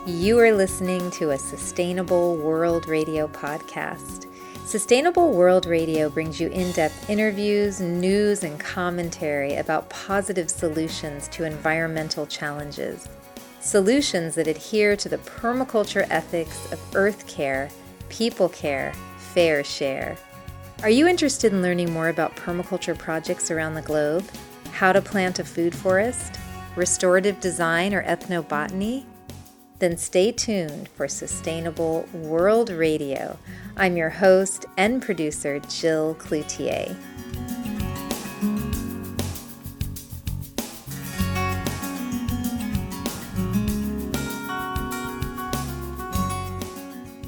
You are listening to a Sustainable World Radio podcast. Sustainable World Radio brings you in-depth interviews, news, and commentary about positive solutions to environmental challenges. Solutions that adhere to the permaculture ethics of earth care, people care, fair share. Are you interested in learning more about permaculture projects around the globe? How to plant a food forest? Restorative design or ethnobotany? Then stay tuned for Sustainable World Radio. I'm your host and producer, Jill Cloutier.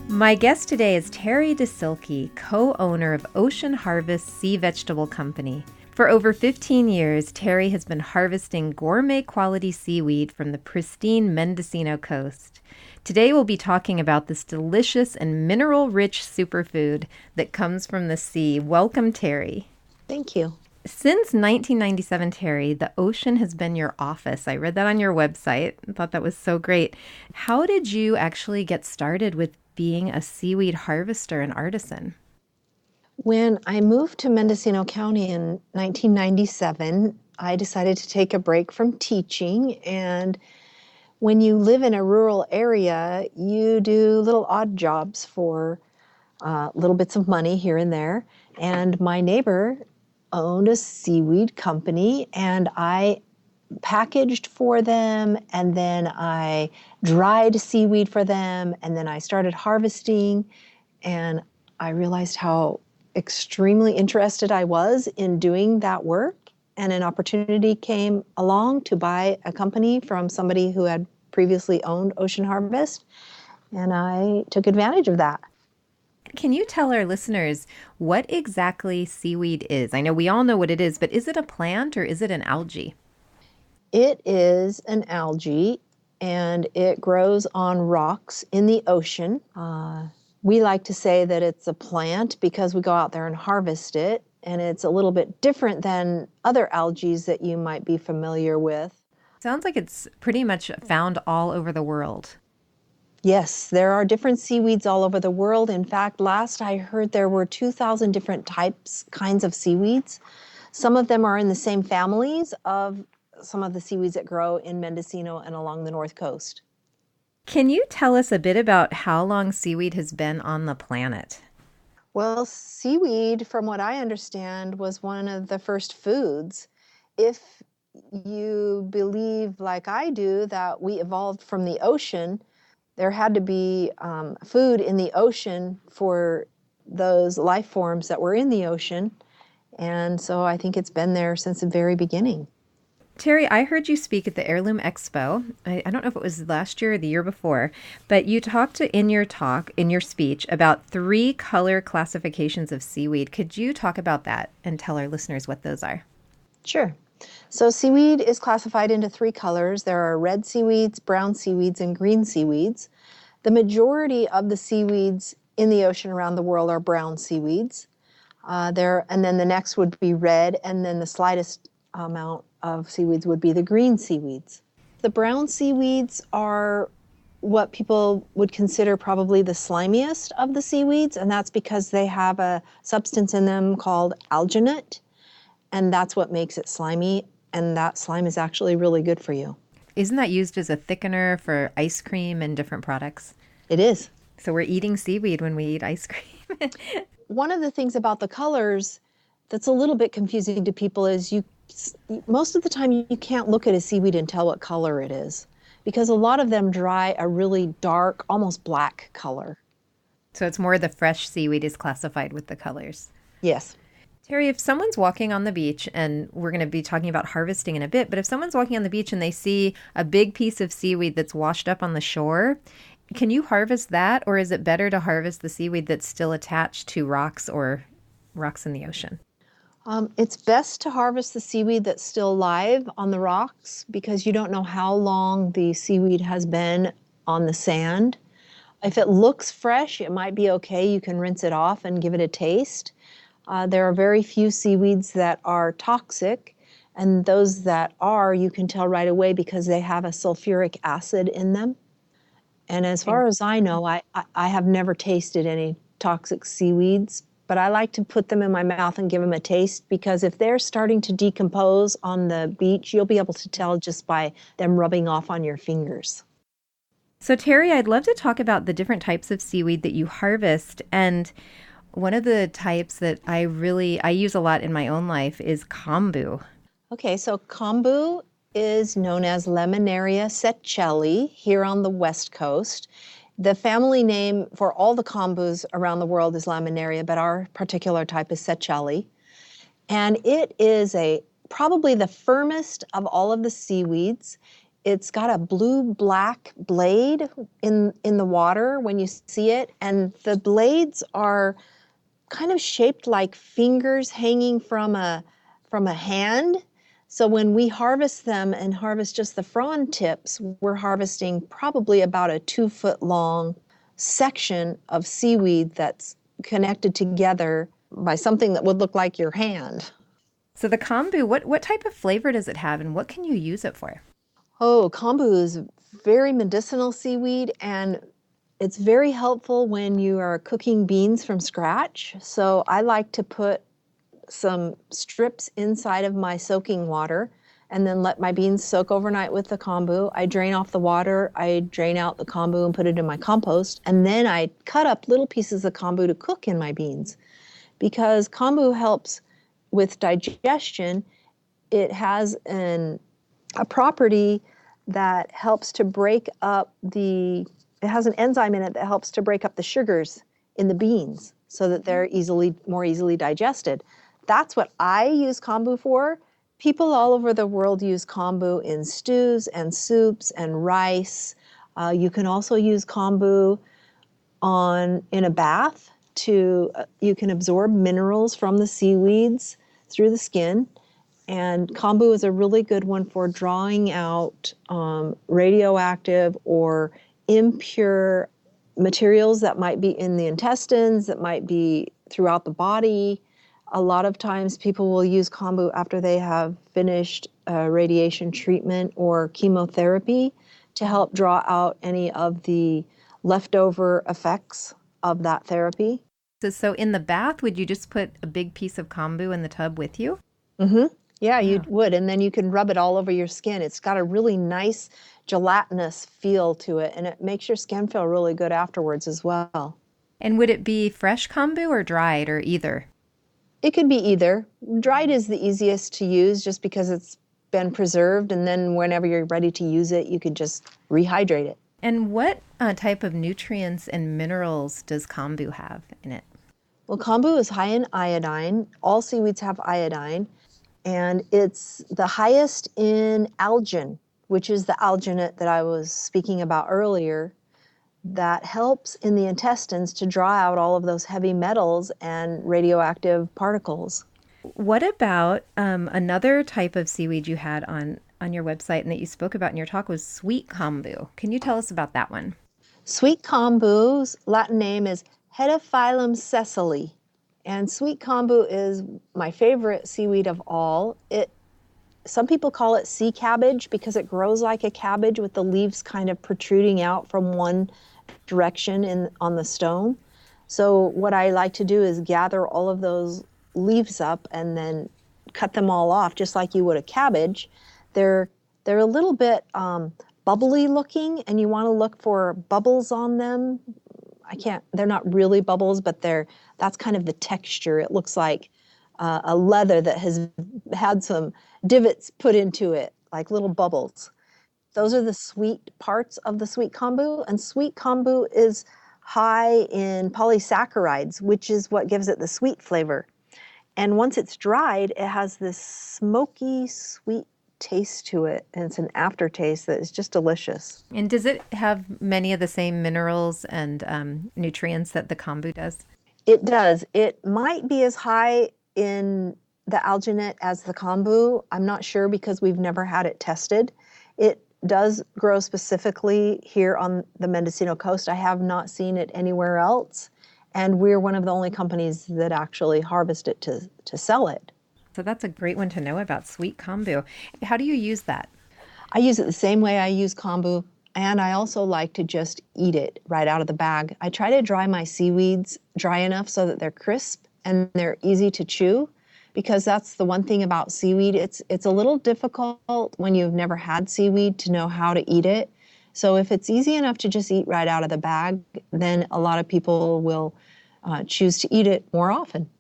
My guest today is Terry DeSilke, co-owner of Ocean Harvest Sea Vegetable Company. For over 15 years, Terry has been harvesting gourmet quality seaweed from the pristine Mendocino coast. Today we'll be talking about this delicious and mineral-rich superfood that comes from the sea. Welcome, Terry. Thank you. Since 1997, Terry, the ocean has been your office. I read that on your website. I thought that was so great. How did you actually get started with being a seaweed harvester and artisan? When I moved to Mendocino County in 1997, I decided to take a break from teaching. And when you live in a rural area, you do little odd jobs for little bits of money here and there. And my neighbor owned a seaweed company, and I packaged for them, and then I dried seaweed for them, and then I started harvesting, and I realized how extremely interested I was in doing that work, and an opportunity came along to buy a company from somebody who had previously owned Ocean Harvest, and I took advantage of that. Can you tell our listeners what exactly seaweed is? I know we all know what it is, but is it a plant or is it an algae? It is an algae, and it grows on rocks in the ocean. We like to say that it's a plant because we go out there and harvest it, and it's a little bit different than other algae that you might be familiar with. Sounds like it's pretty much found all over the world. Yes, there are different seaweeds all over the world. In fact, last I heard there were 2,000 different kinds of seaweeds. Some of them are in the same families of some of the seaweeds that grow in Mendocino and along the North Coast. Can you tell us a bit about how long seaweed has been on the planet? Well, seaweed, from what I understand, was one of the first foods. If you believe, like I do, that we evolved from the ocean, there had to be food in the ocean for those life forms that were in the ocean. And so I think it's been there since the very beginning. Terry, I heard you speak at the Heirloom Expo. I don't know if it was last year or the year before, but you talked in your speech, about 3 color classifications of seaweed. Could you talk about that and tell our listeners what those are? Sure. So seaweed is classified into 3 colors. There are red seaweeds, brown seaweeds, and green seaweeds. The majority of the seaweeds in the ocean around the world are brown seaweeds. And then the next would be red, and then the slightest amount of seaweeds would be the green seaweeds. The brown seaweeds are what people would consider probably the slimiest of the seaweeds, and that's because they have a substance in them called alginate, and that's what makes it slimy, and that slime is actually really good for you. Isn't that used as a thickener for ice cream and different products? It is. So we're eating seaweed when we eat ice cream. One of the things about the colors that's a little bit confusing to people is most of the time you can't look at a seaweed and tell what color it is, because a lot of them dry a really dark, almost black color. So it's more the fresh seaweed is classified with the colors. Yes. Terry, if someone's walking on the beach, and we're going to be talking about harvesting in a bit, but if someone's walking on the beach and they see a big piece of seaweed that's washed up on the shore, can you harvest that, or is it better to harvest the seaweed that's still attached to rocks or rocks in the ocean? It's best to harvest the seaweed that's still live on the rocks, because you don't know how long the seaweed has been on the sand. If it looks fresh, it might be okay. You can rinse it off and give it a taste. There are very few seaweeds that are toxic, and those that are, you can tell right away because they have a sulfuric acid in them. And as far as I know, I have never tasted any toxic seaweeds, but I like to put them in my mouth and give them a taste, because if they're starting to decompose on the beach, you'll be able to tell just by them rubbing off on your fingers. So Terry, I'd love to talk about the different types of seaweed that you harvest. And one of the types that I use a lot in my own life is kombu. Okay, so kombu is known as Laminaria setcheli here on the West Coast. The family name for all the kombus around the world is Laminaria, but our particular type is setcheli. And it is probably the firmest of all of the seaweeds. It's got a blue-black blade in the water when you see it, and the blades are kind of shaped like fingers hanging from a hand. So when we harvest them and harvest just the frond tips, we're harvesting probably about a 2-foot long section of seaweed that's connected together by something that would look like your hand. So the kombu, what type of flavor does it have, and what can you use it for? Oh, kombu is very medicinal seaweed, and it's very helpful when you are cooking beans from scratch. So I like to put some strips inside of my soaking water and then let my beans soak overnight with the kombu. I drain off the water, I drain out the kombu and put it in my compost, and then I cut up little pieces of kombu to cook in my beans. Because kombu helps with digestion, it has a property that helps to break up it has an enzyme in it that helps to break up the sugars in the beans so that they're more easily digested. That's what I use kombu for. People all over the world use kombu in stews and soups and rice. You can also use kombu in a bath you can absorb minerals from the seaweeds through the skin. And kombu is a really good one for drawing out radioactive or impure materials that might be in the intestines, that might be throughout the body. A lot of times people will use kombu after they have finished radiation treatment or chemotherapy to help draw out any of the leftover effects of that therapy. So in the bath, would you just put a big piece of kombu in the tub with you? Mm-hmm. Yeah, you would, and then you can rub it all over your skin. It's got a really nice gelatinous feel to it, and it makes your skin feel really good afterwards as well. And would it be fresh kombu or dried, or either? It could be either. Dried is the easiest to use just because it's been preserved, and then whenever you're ready to use it, you could just rehydrate it. And what type of nutrients and minerals does kombu have in it? Well, kombu is high in iodine. All seaweeds have iodine, and it's the highest in algin, which is the alginate that I was speaking about earlier, that helps in the intestines to draw out all of those heavy metals and radioactive particles. What about another type of seaweed you had on your website and that you spoke about in your talk was sweet kombu? Can you tell us about that one? Sweet kombu's Latin name is Hedophyllum seseli, and sweet kombu is my favorite seaweed of all. Some people call it sea cabbage because it grows like a cabbage with the leaves kind of protruding out from one direction on the stone. So what I like to do is gather all of those leaves up and then cut them all off just like you would a cabbage. They're a little bit bubbly looking, and you want to look for bubbles on them. They're not really bubbles, but that's kind of the texture. It looks like a leather that has had some divots put into it, like little bubbles. Those are the sweet parts of the sweet kombu, and sweet kombu is high in polysaccharides, which is what gives it the sweet flavor. And once it's dried, it has this smoky, sweet taste to it, and it's an aftertaste that is just delicious. And does it have many of the same minerals and nutrients that the kombu does? It does. It might be as high in the alginate as the kombu. I'm not sure because we've never had it tested. It does grow specifically here on the Mendocino coast. I have not seen it anywhere else, and we're one of the only companies that actually harvest it to sell it. So that's a great one to know about, sweet kombu. How do you use that? I use it the same way I use kombu. And I also like to just eat it right out of the bag. I try to dry my seaweeds dry enough so that they're crisp and they're easy to chew, because that's the one thing about seaweed. It's a little difficult when you've never had seaweed to know how to eat it. So if it's easy enough to just eat right out of the bag, then a lot of people will choose to eat it more often.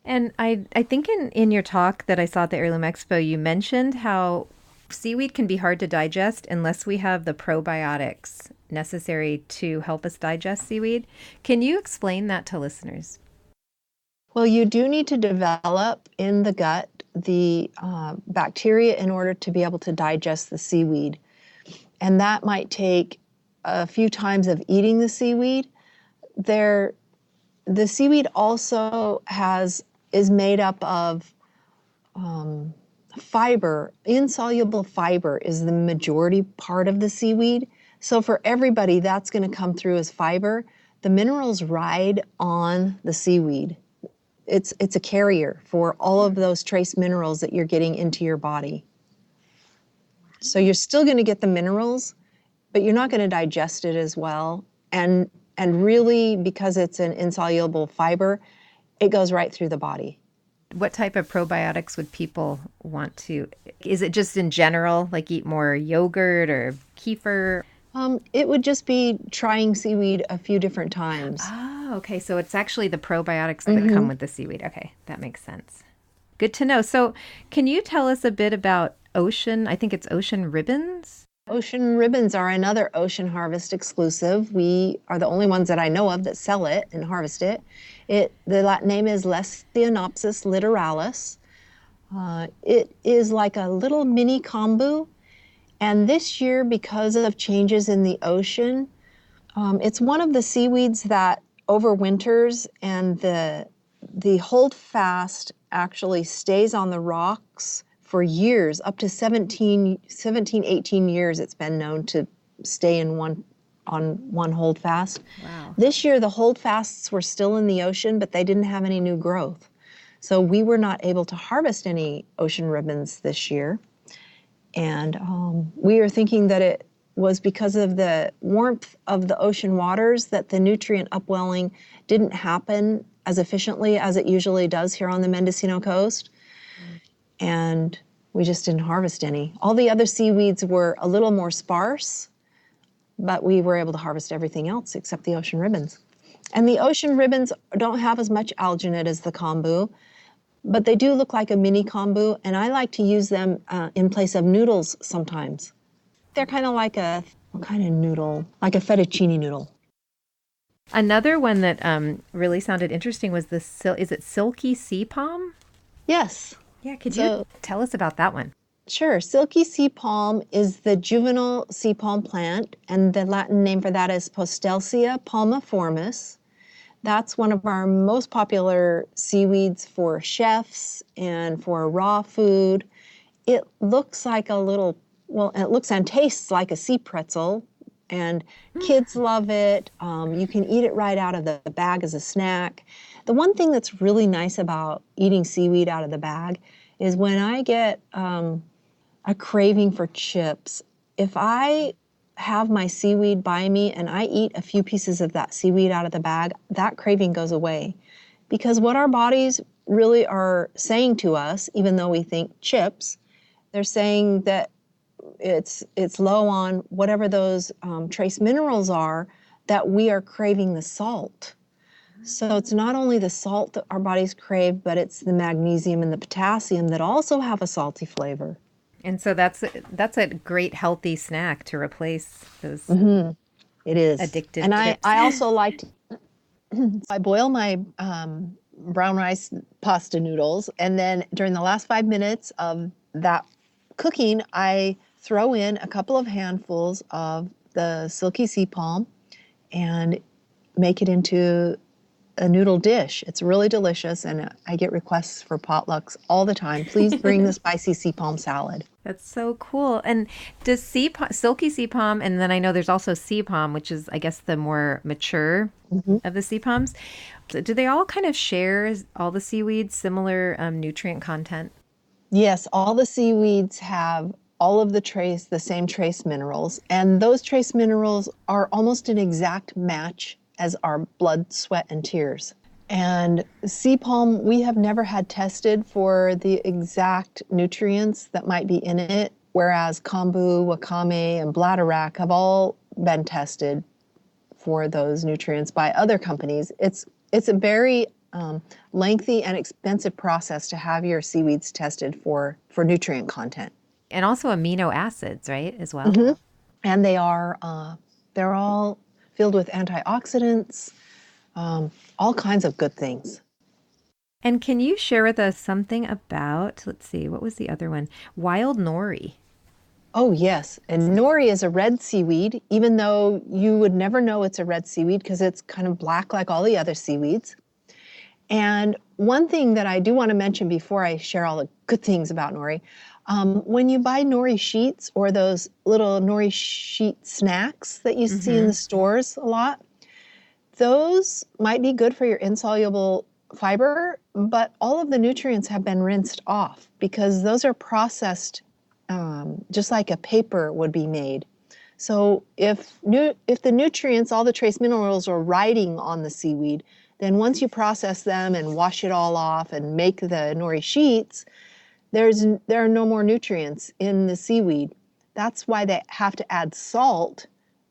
And I think in your talk that I saw at the Heirloom Expo, you mentioned how seaweed can be hard to digest unless we have the probiotics necessary to help us digest seaweed. Can you explain that to listeners? Well, you do need to develop in the gut the bacteria in order to be able to digest the seaweed. And that might take a few times of eating the seaweed. The seaweed also is made up of fiber. Insoluble fiber is the majority part of the seaweed. So for everybody, that's going to come through as fiber. The minerals ride on the seaweed. It's a carrier for all of those trace minerals that you're getting into your body. So you're still going to get the minerals, but you're not going to digest it as well. And really, because it's an insoluble fiber, it goes right through the body. What type of probiotics would people want to? Is it just in general, like eat more yogurt or kefir? It would just be trying seaweed a few different times. Oh, okay. So it's actually the probiotics that come with the seaweed. Okay, that makes sense. Good to know. So can you tell us a bit about I think it's ocean ribbons? Ocean ribbons are another Ocean Harvest exclusive. We are the only ones that I know of that sell it and harvest it. The Latin name is Lesionopsis littoralis. It is like a little mini kombu. And this year, because of changes in the ocean, it's one of the seaweeds that overwinters, and the holdfast actually stays on the rocks for years, up to 17, 18 years it's been known to stay on one holdfast. Wow. This year the holdfasts were still in the ocean, but they didn't have any new growth. So we were not able to harvest any ocean ribbons this year. And we are thinking that it was because of the warmth of the ocean waters that the nutrient upwelling didn't happen as efficiently as it usually does here on the Mendocino coast. And we just didn't harvest any. All the other seaweeds were a little more sparse, but we were able to harvest everything else except the ocean ribbons. And the ocean ribbons don't have as much algae in it as the kombu, but they do look like a mini kombu, and I like to use them in place of noodles sometimes. They're kind of like what kind of noodle? Like a fettuccine noodle. Another one that really sounded interesting was is it Silky See Palm? Yes. Yeah, could you tell us about that one? Sure. Silky See Palm is the juvenile sea palm plant, and the Latin name for that is Postelsia palmiformis. That's one of our most popular seaweeds for chefs and for raw food. It looks like it looks and tastes like a sea pretzel, and kids love it. You can eat it right out of the bag as a snack. The one thing that's really nice about eating seaweed out of the bag is when I get a craving for chips, if I have my seaweed by me and I eat a few pieces of that seaweed out of the bag, that craving goes away. Because what our bodies really are saying to us, even though we think chips, they're saying that it's low on whatever those trace minerals are, that we are craving the salt. So it's not only the salt that our bodies crave, but it's the magnesium and the potassium that also have a salty flavor. And so that's a great healthy snack to replace those It is addictive and chips. I also like to, I boil my brown rice pasta noodles, and then during the last 5 minutes of that cooking, I throw in a couple of handfuls of the Silky See Palm and make it into a noodle dish. It's really delicious, and I get requests for potlucks all the time. Please bring the spicy sea palm salad. That's so cool. And does Silky Sea Palm, and then I know there's also sea palm, which is, I guess, the more mature of the sea palms. Do they all kind of share, all the seaweeds, similar nutrient content? Yes, all the seaweeds have all of the same trace minerals, and those trace minerals are almost an exact match as our blood, sweat, and tears. And sea palm, we have never had tested for the exact nutrients that might be in it, whereas kombu, wakame, and bladderwrack have all been tested for those nutrients by other companies. It's a very lengthy and expensive process to have your seaweeds tested for nutrient content. And also amino acids, right, as well? Mm-hmm. And they're all filled with antioxidants, all kinds of good things. And can you share with us something about, let's see, what was the other one? Wild nori. Oh, yes. And nori is a red seaweed, even though you would never know it's a red seaweed because it's kind of black like all the other seaweeds. And one thing that I do want to mention before I share all the good things about nori, when you buy nori sheets or those little nori sheet snacks that you see in the stores a lot, those might be good for your insoluble fiber, but all of the nutrients have been rinsed off because those are processed just like a paper would be made. So if the nutrients, all the trace minerals are riding on the seaweed, then once you process them and wash it all off and make the nori sheets, there are no more nutrients in the seaweed. That's why they have to add salt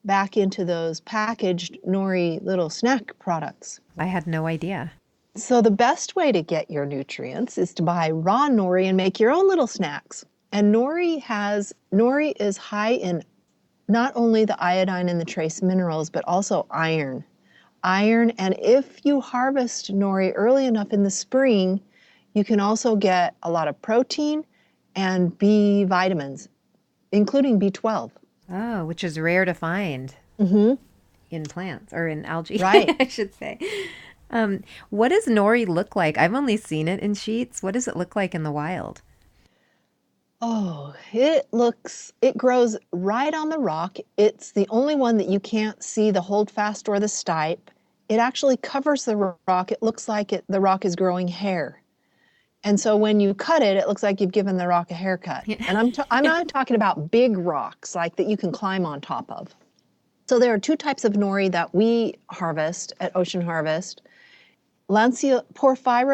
back into those packaged nori little snack products. I had no idea. So the best way to get your nutrients is to buy raw nori and make your own little snacks. And nori is high in not only the iodine and the trace minerals, but also iron. And if you harvest nori early enough in the spring, you can also get a lot of protein and B vitamins, including B12. Oh, which is rare to find in plants or in algae, right? I should say. What does nori look like? I've only seen it in sheets. What does it look like in the wild? Oh, it grows right on the rock. It's the only one that you can't see the holdfast or the stipe. It actually covers the rock. It looks like the rock is growing hair. And so when you cut it, it looks like you've given the rock a haircut. And I'm not talking about big rocks like that you can climb on top of. So there are two types of nori that we harvest at Ocean Harvest. Porphyra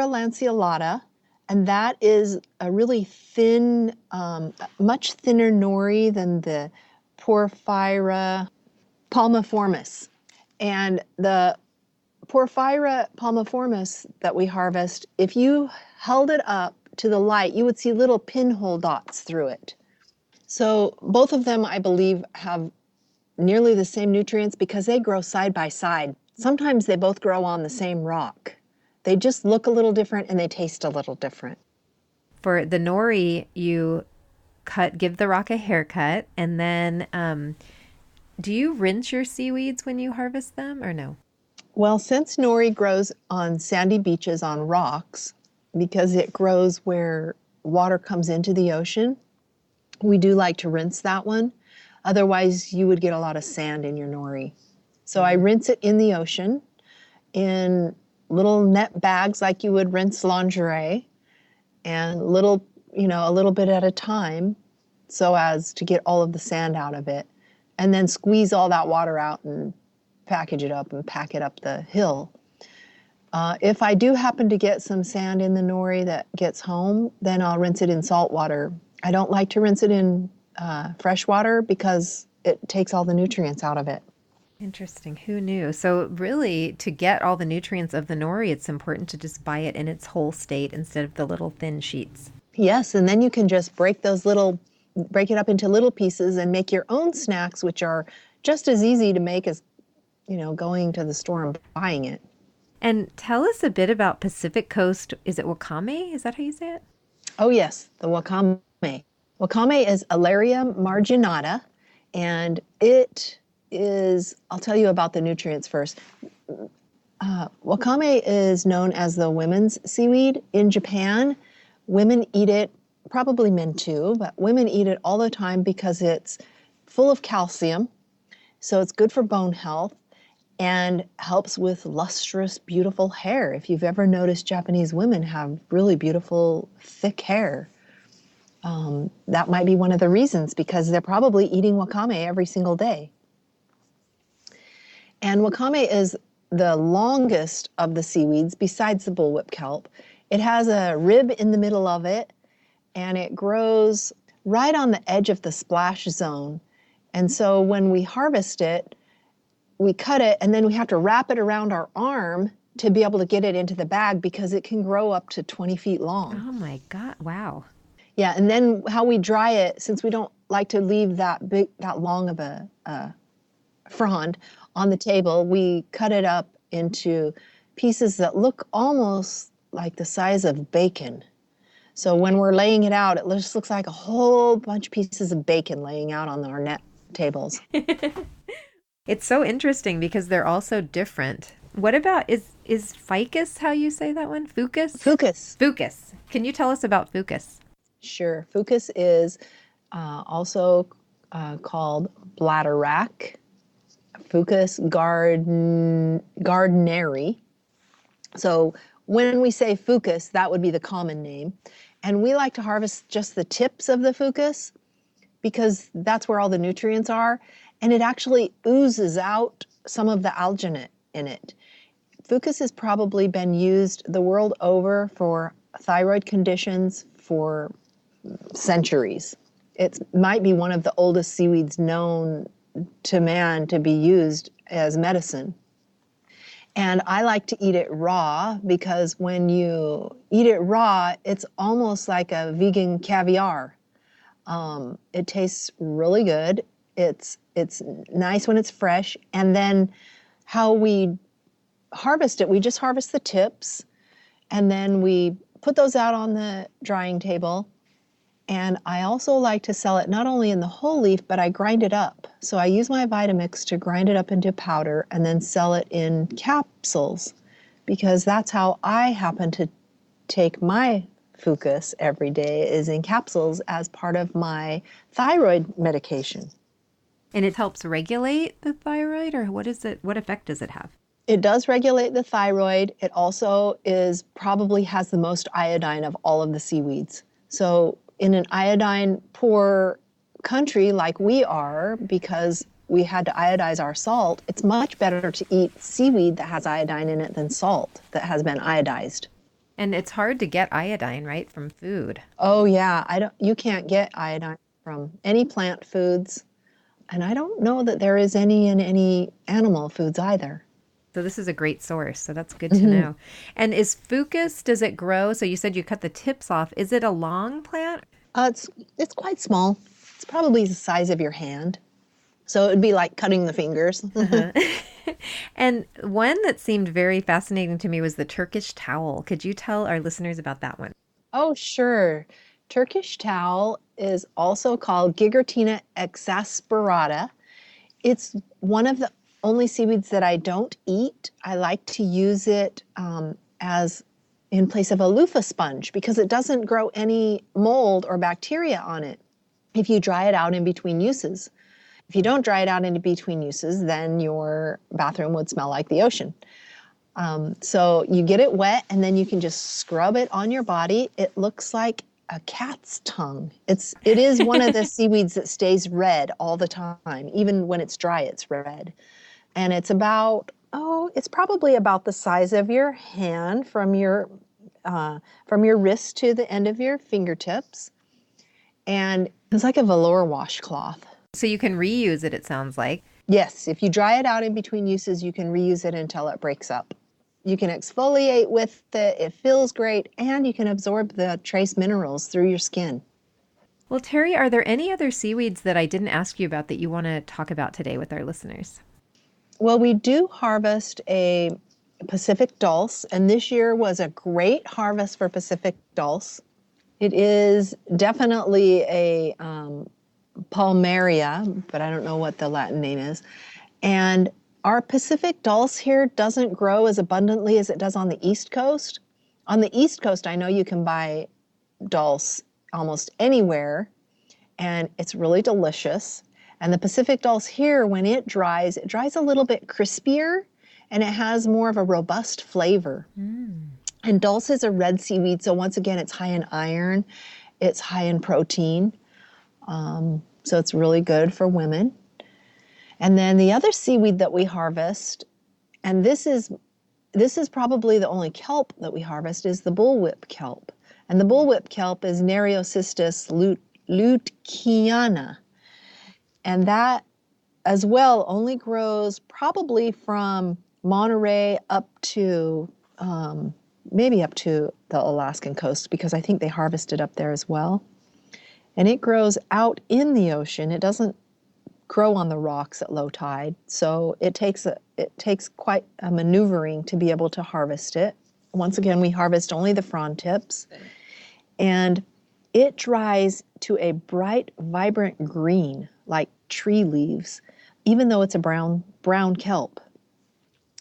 lanceolata, and that is a really thin, much thinner nori than the Porphyra palmiformis. And the Porphyra palmiformis that we harvest, if you held it up to the light, you would see little pinhole dots through it. So both of them, I believe, have nearly the same nutrients because they grow side by side. Sometimes they both grow on the same rock. They just look a little different and they taste a little different. For the nori, you give the rock a haircut, and then do you rinse your seaweeds when you harvest them or no? Well, since nori grows on sandy beaches on rocks, because it grows where water comes into the ocean, we do like to rinse that one. Otherwise, you would get a lot of sand in your nori. So I rinse it in the ocean in little net bags like you would rinse lingerie, and a little bit at a time so as to get all of the sand out of it, and then squeeze all that water out and package it up and pack it up the hill. If I do happen to get some sand in the nori that gets home, then I'll rinse it in salt water. I don't like to rinse it in fresh water because it takes all the nutrients out of it. Interesting. Who knew? So really, to get all the nutrients of the nori, it's important to just buy it in its whole state instead of the little thin sheets. Yes, and then you can just break it up into little pieces and make your own snacks, which are just as easy to make as, going to the store and buying it. And tell us a bit about Pacific Coast. Is it Wakame? Is that how you say it? Oh, yes, the Wakame. Wakame is Alaria marginata, and it is, I'll tell you about the nutrients first. Wakame is known as the women's seaweed. In Japan, women eat it, probably men too, but women eat it all the time because it's full of calcium, so it's good for bone health and helps with lustrous, beautiful hair. If you've ever noticed Japanese women have really beautiful, thick hair. That might be one of the reasons, because they're probably eating wakame every single day. And wakame is the longest of the seaweeds besides the bullwhip kelp. It has a rib in the middle of it, and it grows right on the edge of the splash zone. And so when we harvest it, we cut it, and then we have to wrap it around our arm to be able to get it into the bag, because it can grow up to 20 feet long. Oh my God, wow. Yeah, and then how we dry it, since we don't like to leave that long of a frond on the table, we cut it up into pieces that look almost like the size of bacon. So when we're laying it out, it just looks like a whole bunch of pieces of bacon laying out on our net tables. It's so interesting because they're all so different. What about, is ficus how you say that one? Fucus? Fucus. Fucus. Can you tell us about fucus? Sure. Fucus is also called bladderwrack, Fucus gardneri. So when we say fucus, that would be the common name. And we like to harvest just the tips of the fucus, because that's where all the nutrients are. And it actually oozes out some of the alginate in it. Fucus has probably been used the world over for thyroid conditions for centuries. It might be one of the oldest seaweeds known to man to be used as medicine. And I like to eat it raw, because when you eat it raw, it's almost like a vegan caviar. It tastes really good. It's nice when it's fresh. And then how we harvest it, we just harvest the tips, and then we put those out on the drying table. And I also like to sell it not only in the whole leaf, but I grind it up. So I use my Vitamix to grind it up into powder and then sell it in capsules, because that's how I happen to take my Fucus every day, is in capsules as part of my thyroid medication. And it helps regulate the thyroid, or what is it? What effect does it have? It does regulate the thyroid. It also probably has the most iodine of all of the seaweeds. So in an iodine poor country like we are, because we had to iodize our salt, it's much better to eat seaweed that has iodine in it than salt that has been iodized. And it's hard to get iodine, right, from food. Oh yeah, you can't get iodine from any plant foods. And I don't know that there is any in any animal foods either. So this is a great source. So that's good to know. And is Fucus, does it grow? So you said you cut the tips off. Is it a long plant? It's quite small. It's probably the size of your hand. So it would be like cutting the fingers. And one that seemed very fascinating to me was the Turkish towel. Could you tell our listeners about that one? Oh, sure. Turkish towel is also called Gigertina exasperata. It's one of the only seaweeds that I don't eat. I like to use it as in place of a loofah sponge, because it doesn't grow any mold or bacteria on it if you dry it out in between uses. If you don't dry it out in between uses, then your bathroom would smell like the ocean. So you get it wet, and then you can just scrub it on your body. It looks like a cat's tongue. It is one of the seaweeds that stays red all the time. Even when it's dry, it's red. And it's probably about the size of your hand from your wrist to the end of your fingertips. And it's like a velour washcloth. So you can reuse it sounds like. Yes, if you dry it out in between uses, you can reuse it until it breaks up. You can exfoliate with it feels great, and you can absorb the trace minerals through your skin. Well, Terry, are there any other seaweeds that I didn't ask you about that you want to talk about today with our listeners? Well, we do harvest a Pacific dulse, and this year was a great harvest for Pacific dulse. It is definitely a palmaria, but I don't know what the Latin name is. And our Pacific dulse here doesn't grow as abundantly as it does on the East Coast. On the East Coast, I know you can buy dulse almost anywhere, and it's really delicious. And the Pacific dulse here, when it dries a little bit crispier, and it has more of a robust flavor. And dulse is a red seaweed, so once again, it's high in iron. It's high in protein, so it's really good for women. And then the other seaweed that we harvest, and this is probably the only kelp that we harvest, is the bullwhip kelp. And the bullwhip kelp is Nereocystis lutekiana. And that as well only grows probably from Monterey up to maybe up to the Alaskan coast, because I think they harvest it up there as well. And it grows out in the ocean. It doesn't grow on the rocks at low tide. So it takes quite a maneuvering to be able to harvest it. Once again, we harvest only the frond tips. And it dries to a bright, vibrant green, like tree leaves, even though it's a brown kelp.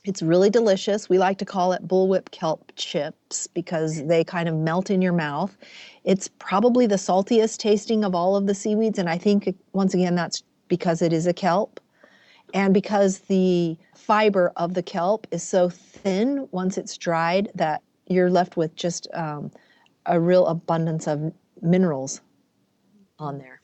It's really delicious. We like to call it bullwhip kelp chips because they kind of melt in your mouth. It's probably the saltiest tasting of all of the seaweeds, and I think, once again, that's because it is a kelp and because the fiber of the kelp is so thin once it's dried that you're left with just a real abundance of minerals on there.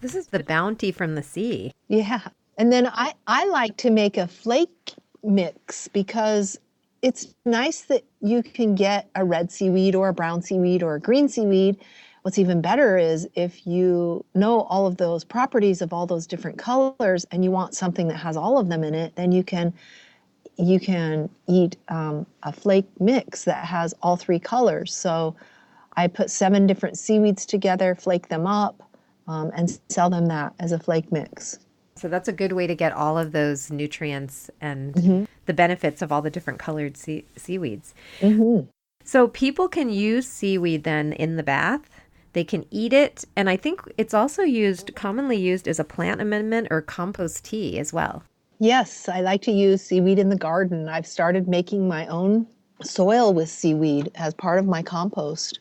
This is the bounty from the sea. Yeah. And then I like to make a flake mix because it's nice that you can get a red seaweed or a brown seaweed or a green seaweed. What's even better is if you know all of those properties of all those different colors and you want something that has all of them in it, then you can eat a flake mix that has all three colors. So I put 7 different seaweeds together, flake them up, and sell them that as a flake mix. So that's a good way to get all of those nutrients and the benefits of all the different colored seaweeds. Mm-hmm. So people can use seaweed then in the bath. They can eat it. And I think it's also commonly used as a plant amendment or compost tea as well. Yes, I like to use seaweed in the garden. I've started making my own soil with seaweed as part of my compost.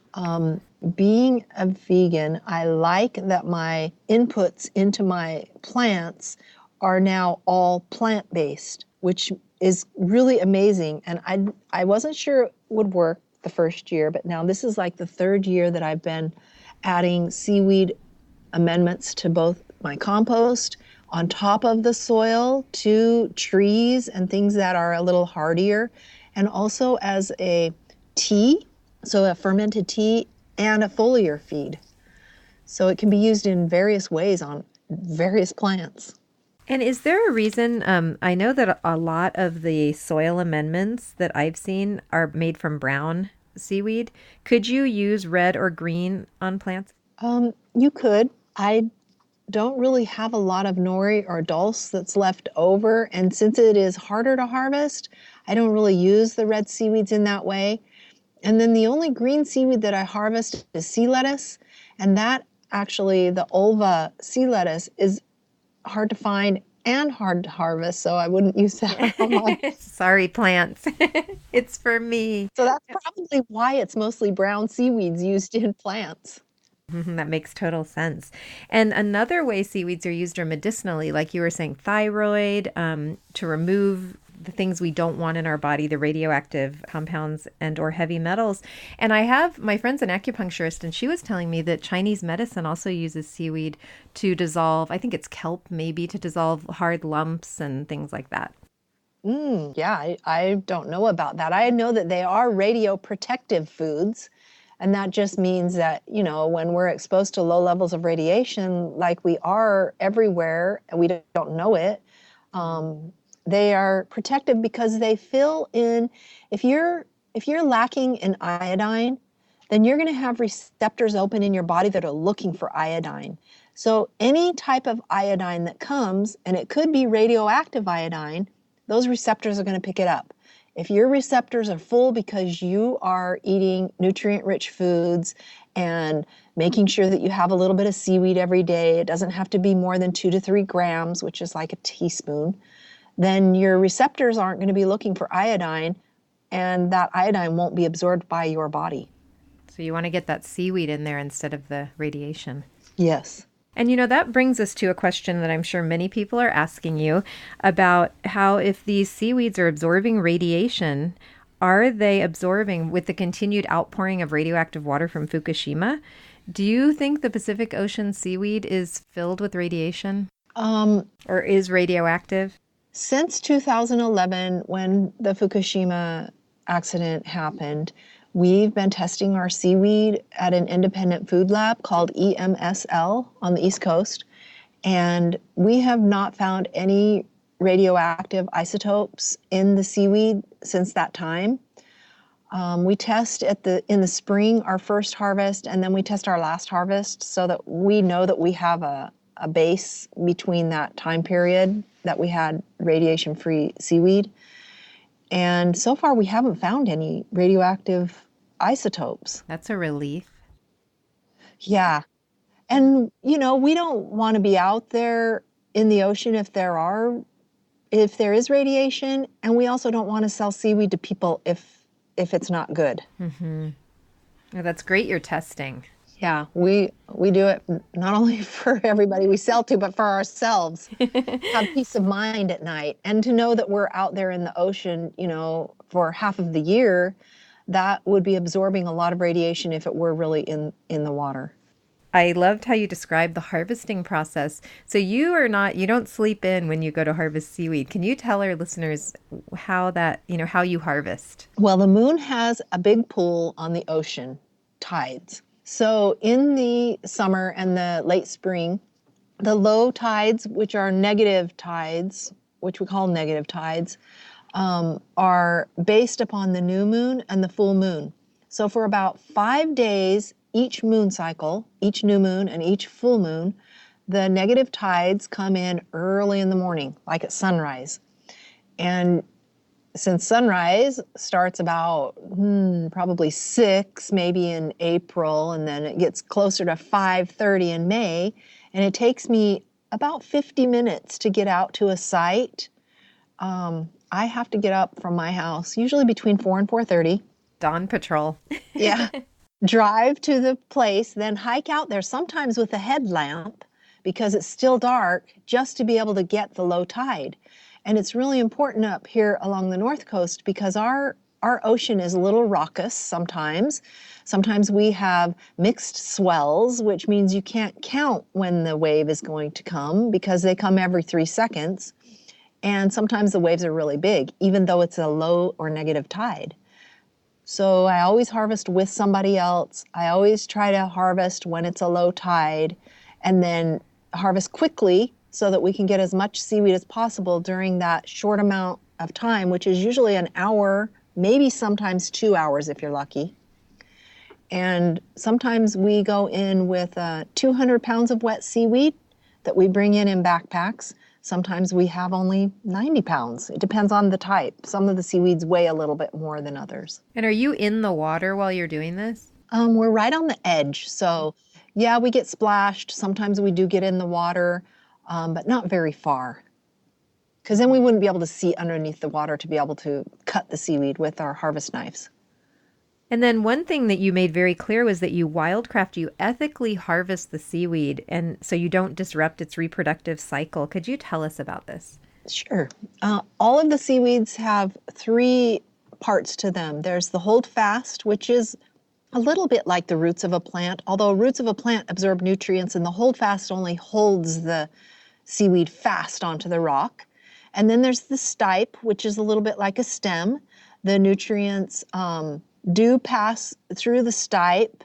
Being a vegan, I like that my inputs into my plants are now all plant-based, which is really amazing. And I wasn't sure it would work the first year, but now this is like the 3rd year that I've been adding seaweed amendments to both my compost, on top of the soil, to trees and things that are a little hardier, and also as a tea, so a fermented tea and a foliar feed. So it can be used in various ways on various plants. And is there a reason, I know that a lot of the soil amendments that I've seen are made from brown seaweed. Could you use red or green on plants? You could. I don't really have a lot of nori or dulse that's left over. And since it is harder to harvest, I don't really use the red seaweeds in that way. And then the only green seaweed that I harvest is sea lettuce. And that actually, the ulva sea lettuce, is hard to find and hard to harvest. So I wouldn't use that a lot. Sorry, plants. It's for me. So that's probably why it's mostly brown seaweeds used in plants. That makes total sense. And another way seaweeds are used are medicinally, like you were saying, thyroid, to remove the things we don't want in our body, the radioactive compounds and or heavy metals. And I have my friend's an acupuncturist, and she was telling me that Chinese medicine also uses seaweed to dissolve, I think it's kelp maybe, to dissolve hard lumps and things like that. Yeah, I don't know about that. I know that they are radioprotective foods. And that just means that, when we're exposed to low levels of radiation, like we are everywhere, and we don't know it, they are protective because they fill in. If you're lacking in iodine, then you're going to have receptors open in your body that are looking for iodine. So any type of iodine that comes, and it could be radioactive iodine, those receptors are going to pick it up. If your receptors are full because you are eating nutrient-rich foods and making sure that you have a little bit of seaweed every day, it doesn't have to be more than 2 to 3 grams, which is like a teaspoon, then your receptors aren't going to be looking for iodine, and that iodine won't be absorbed by your body. So you want to get that seaweed in there instead of the radiation. Yes. And that brings us to a question that I'm sure many people are asking you about how, if these seaweeds are absorbing radiation, are they absorbing with the continued outpouring of radioactive water from Fukushima? Do you think the Pacific Ocean seaweed is filled with radiation or is radioactive? Since 2011, when the Fukushima accident happened, we've been testing our seaweed at an independent food lab called EMSL on the East Coast, and we have not found any radioactive isotopes in the seaweed since that time. We test in the spring our first harvest, and then we test our last harvest so that we know that we have a base between that time period that we had radiation-free seaweed. And so far we haven't found any radioactive isotopes. That's a relief. Yeah. And, we don't want to be out there in the ocean if there is radiation, and we also don't want to sell seaweed to people if it's not good. Mm-hmm. Well, that's great you're testing. Yeah, we do it not only for everybody we sell to, but for ourselves. Have peace of mind at night. And to know that we're out there in the ocean, for half of the year, that would be absorbing a lot of radiation if it were really in the water. I loved how you described the harvesting process. So you don't sleep in when you go to harvest seaweed. Can you tell our listeners how you harvest? Well, the moon has a big pull on the ocean tides. So in the summer and the late spring, the low tides, which are negative tides, which we call negative tides, are based upon the new moon and the full moon. So for about 5 days, each moon cycle, each new moon and each full moon, the negative tides come in early in the morning, like at sunrise. And since sunrise starts about probably 6, maybe in April, and then it gets closer to 5:30 in May, and it takes me about 50 minutes to get out to a site. I have to get up from my house, usually between 4 and 4:30. Dawn patrol. Yeah. Drive to the place, then hike out there, sometimes with a headlamp, because it's still dark, just to be able to get the low tide. And it's really important up here along the North Coast because our ocean is a little raucous sometimes. Sometimes we have mixed swells, which means you can't count when the wave is going to come because they come every 3 seconds. And sometimes the waves are really big, even though it's a low or negative tide. So I always harvest with somebody else. I always try to harvest when it's a low tide and then harvest quickly so that we can get as much seaweed as possible during that short amount of time, which is usually an hour, maybe sometimes 2 hours if you're lucky. And sometimes we go in with 200 pounds of wet seaweed that we bring in backpacks. Sometimes we have only 90 pounds. It depends on the type. Some of the seaweeds weigh a little bit more than others. And are you in the water while you're doing this? We're right on the edge. So yeah, we get splashed. Sometimes we do get in the water, but not very far. Because then we wouldn't be able to see underneath the water to be able to cut the seaweed with our harvest knives. And then one thing that you made very clear was that you ethically harvest the seaweed, and so you don't disrupt its reproductive cycle. Could you tell us about this? Sure. All of the seaweeds have 3 parts to them. There's the holdfast, which is a little bit like the roots of a plant, although roots of a plant absorb nutrients and the holdfast only holds the seaweed fast onto the rock. And then there's the stipe, which is a little bit like a stem. The nutrients do pass through the stipe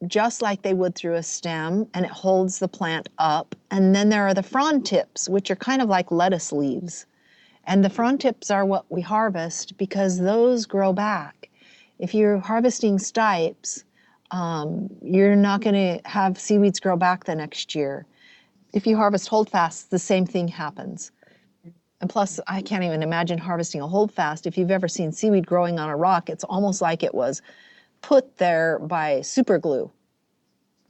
just like they would through a stem, and it holds the plant up. And then there are the frond tips, which are kind of like lettuce leaves. And the frond tips are what we harvest because those grow back. If you're harvesting stipes, you're not going to have seaweeds grow back the next year. If you harvest holdfasts, the same thing happens. And plus, I can't even imagine harvesting a holdfast. If you've ever seen seaweed growing on a rock, it's almost like it was put there by super glue.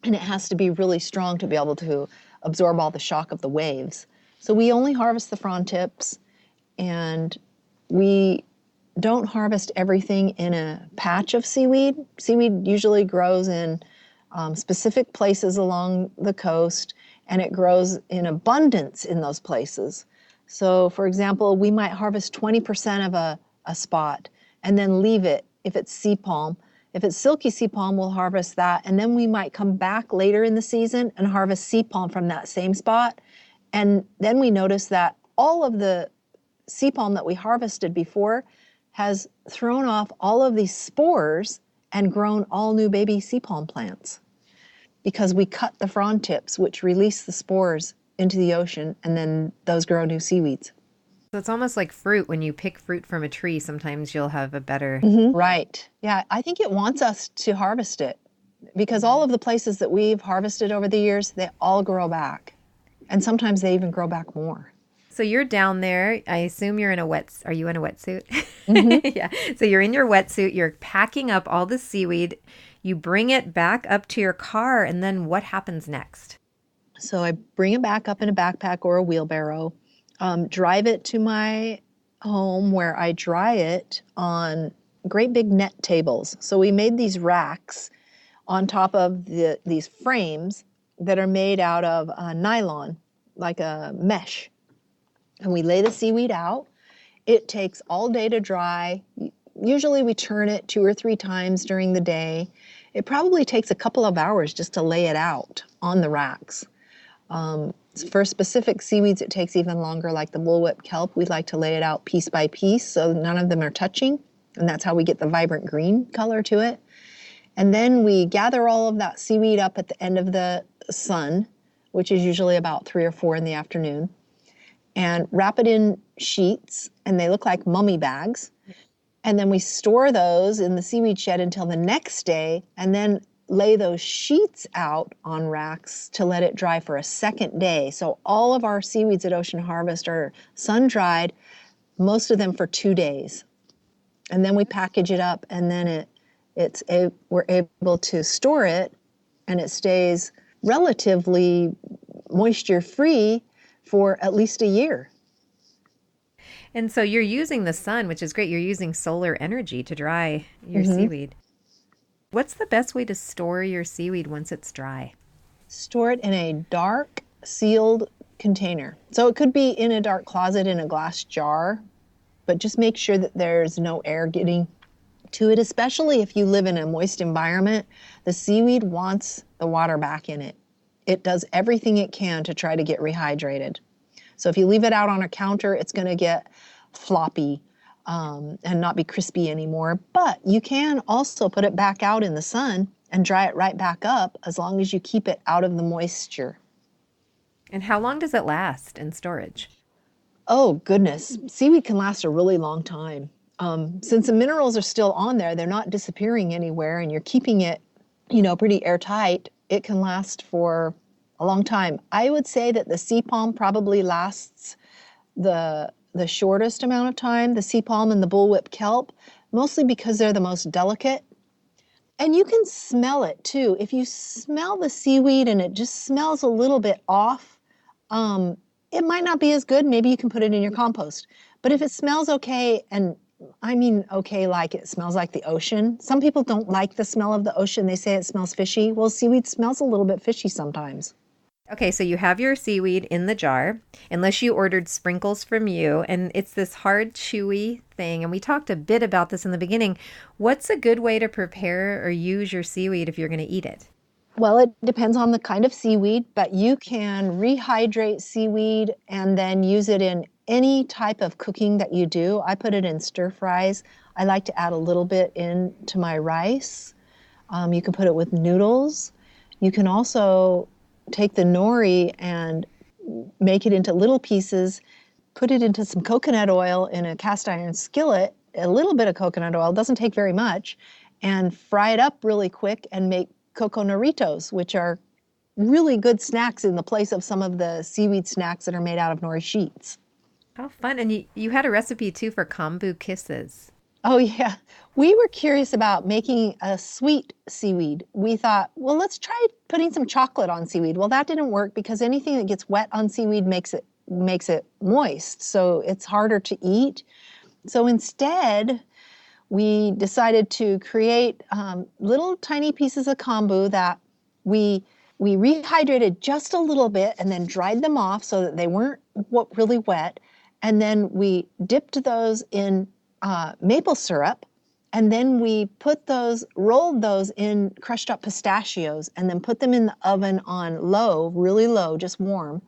And it has to be really strong to be able to absorb all the shock of the waves. So we only harvest the frond tips, and we don't harvest everything in a patch of seaweed. Seaweed usually grows in specific places along the coast, and it grows in abundance in those places. So, for example, we might harvest 20% of a spot and then leave it, if it's sea palm, If it's Silky Sea Palm, we'll harvest that. And then we might come back later in the season and harvest sea palm from that same spot. And then we notice that all of the sea palm that we harvested before has thrown off all of these spores and grown all new baby sea palm plants because we cut the frond tips, which release the spores into the ocean, and then those grow new seaweeds. So it's almost like fruit. When you pick fruit from a tree, sometimes you'll have a better... Right. Yeah, I think it wants us to harvest it because all of the places that we've harvested over the years, they all grow back. And sometimes they even grow back more. So you're down there. I assume you're in a are you in a wetsuit? Mm-hmm. Yeah. So you're in your wetsuit. You're packing up all the seaweed. You bring it back up to your car. And then what happens next? So I bring it back up in a backpack or a wheelbarrow, drive it to my home where I dry it on great big net tables. So we made these racks on top of these frames that are made out of nylon, like a mesh. And we lay the seaweed out. It takes all day to dry. Usually we turn it 2 or 3 times during the day. It probably takes a couple of hours just to lay it out on the racks. For specific seaweeds, it takes even longer, like the bullwhip kelp. We like to lay it out piece by piece so none of them are touching. And that's how we get the vibrant green color to it. And then we gather all of that seaweed up at the end of the sun, which is usually about 3 or 4 in the afternoon, and wrap it in sheets, and they look like mummy bags. And then we store those in the seaweed shed until the next day, and then lay those sheets out on racks to let it dry for a second day. So all of our seaweeds at Ocean Harvest are sun-dried, most of them for 2 days. And then we package it up, and then we're able to store it, and it stays relatively moisture-free for at least a year. And so you're using the sun, which is great. You're using solar energy to dry your seaweed. What's the best way to store your seaweed once it's dry? Store it in a dark, sealed container. So it could be in a dark closet in a glass jar, but just make sure that there's no air getting to it, especially if you live in a moist environment. The seaweed wants the water back in it. It does everything it can to try to get rehydrated. So if you leave it out on a counter, it's going to get floppy and not be crispy anymore. But you can also put it back out in the sun and dry it right back up as long as you keep it out of the moisture. And how long does it last in storage? Oh, goodness. Seaweed can last a really long time. Since the minerals are still on there, they're not disappearing anywhere, and you're keeping it, pretty airtight, it can last for a long time. I would say that the sea palm probably lasts the shortest amount of time, the sea palm and the bullwhip kelp, mostly because they're the most delicate. And you can smell it too. If you smell the seaweed and it just smells a little bit off, it might not be as good. Maybe you can put it in your compost. But if it smells okay, and I mean okay like it smells like the ocean. Some people don't like the smell of the ocean. They say it smells fishy. Well, seaweed smells a little bit fishy sometimes. Okay, so you have your seaweed in the jar, unless you ordered sprinkles from you, and it's this hard, chewy thing. And we talked a bit about this in the beginning. What's a good way to prepare or use your seaweed if you're going to eat it? Well, it depends on the kind of seaweed, but you can rehydrate seaweed and then use it in any type of cooking that you do. I put it in stir fries. I like to add a little bit into my rice. You can put it with noodles. You can also take the nori and make it into little pieces, put it into some coconut oil in a cast iron skillet, a little bit of coconut oil, doesn't take very much, and fry it up really quick and make coco noritos, which are really good snacks in the place of some of the seaweed snacks that are made out of nori sheets. Oh, fun. And you had a recipe too for kombu kisses. Oh, yeah. We were curious about making a sweet seaweed. We thought, well, let's try putting some chocolate on seaweed. Well, that didn't work because anything that gets wet on seaweed makes it moist, so it's harder to eat. So instead, we decided to create little tiny pieces of kombu that we rehydrated just a little bit and then dried them off so that they weren't really wet. And then we dipped those in maple syrup And then we rolled those in crushed up pistachios and then put them in the oven on low, really low, just warm,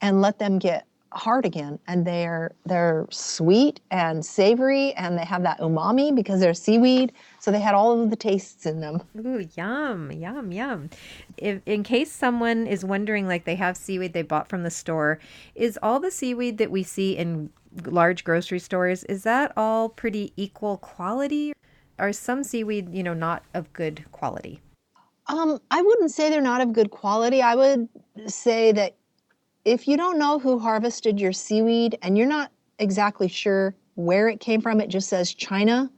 and let them get hard again. And they're sweet and savory, and they have that umami because they're seaweed. So they had all of the tastes in them. Ooh, yum, yum, yum. In case someone is wondering, like they have seaweed they bought from the store, is all the seaweed that we see in large grocery stores, is that all pretty equal quality? Are some seaweed, not of good quality? I wouldn't say they're not of good quality. I would say that if you don't know who harvested your seaweed and you're not exactly sure where it came from, it just says China,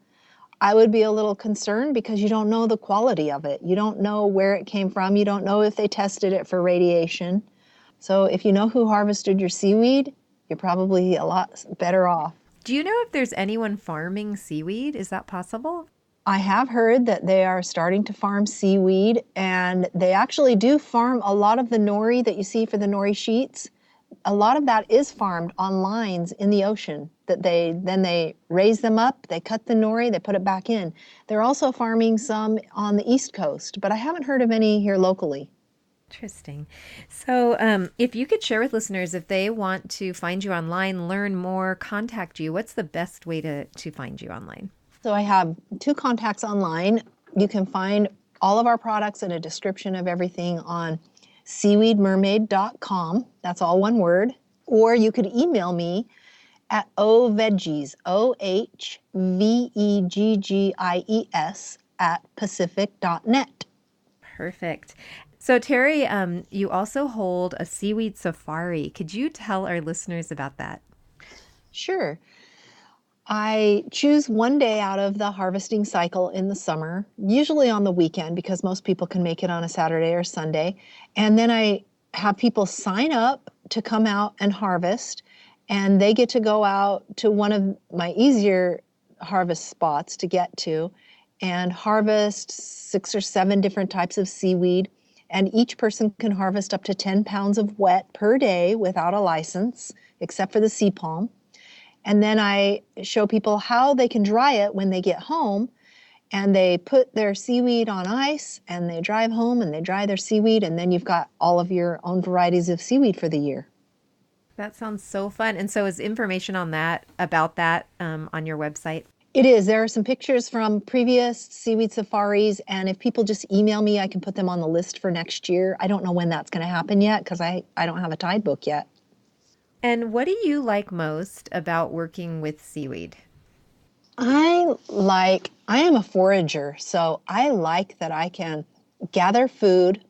I would be a little concerned because you don't know the quality of it. You don't know where it came from. You don't know if they tested it for radiation. So if you know who harvested your seaweed, you're probably a lot better off. Do you know if there's anyone farming seaweed? Is that possible? I have heard that they are starting to farm seaweed, and they actually do farm a lot of the nori that you see for the nori sheets. A lot of that is farmed on lines in the ocean that they raise them up, they cut the nori, they put it back in. They're also farming some on the East Coast, but I haven't heard of any here locally. Interesting. So if you could share with listeners, if they want to find you online, learn more, contact you, what's the best way to find you online? So I have 2 contacts online. You can find all of our products and a description of everything on seaweedmermaid.com. That's all one word. Or you could email me at ohveggies, OHVEGGIES @pacific.net. Perfect. So Terry, you also hold a Seaweed Safari. Could you tell our listeners about that? Sure. I choose one day out of the harvesting cycle in the summer, usually on the weekend because most people can make it on a Saturday or Sunday. And then I have people sign up to come out and harvest, and they get to go out to one of my easier harvest spots to get to and harvest 6 or 7 different types of seaweed. And each person can harvest up to 10 pounds of wet per day without a license, except for the sea palm. And then I show people how they can dry it when they get home, and they put their seaweed on ice and they drive home and they dry their seaweed, and then you've got all of your own varieties of seaweed for the year. That sounds so fun. And so is information on that, about that on your website? It is. There are some pictures from previous seaweed safaris, and if people just email me, I can put them on the list for next year. I don't know when that's going to happen yet because I don't have a tide book yet. And what do you like most about working with seaweed? I am a forager, so I like that I can gather food,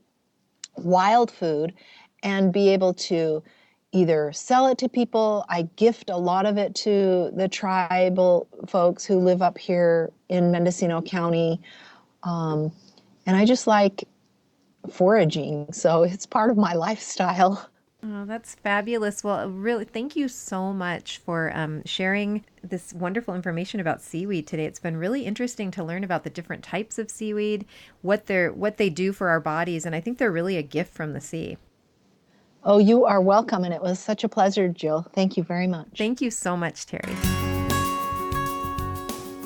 wild food, and be able to either sell it to people. I gift a lot of it to the tribal folks who live up here in Mendocino County. And I just like foraging, so it's part of my lifestyle. Oh, that's fabulous. Well, really, thank you so much for sharing this wonderful information about seaweed today. It's been really interesting to learn about the different types of seaweed, what they do for our bodies, and I think they're really a gift from the sea. Oh, you are welcome, and it was such a pleasure, Jill. Thank you very much. Thank you so much, Terry.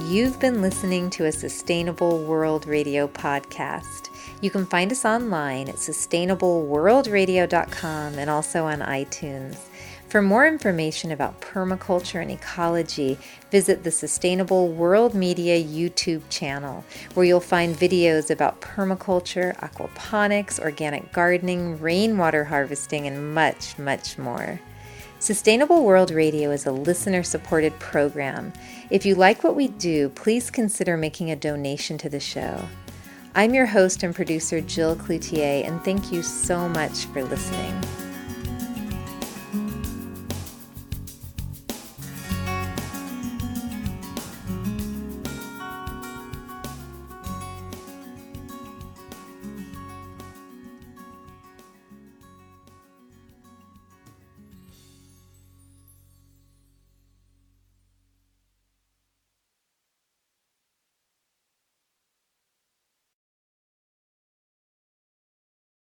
You've been listening to a Sustainable World Radio podcast. You can find us online at sustainableworldradio.com and also on iTunes. For more information about permaculture and ecology, visit the Sustainable World Media YouTube channel, where you'll find videos about permaculture, aquaponics, organic gardening, rainwater harvesting, and much, much more. Sustainable World Radio is a listener-supported program. If you like what we do, please consider making a donation to the show. I'm your host and producer, Jill Cloutier, and thank you so much for listening.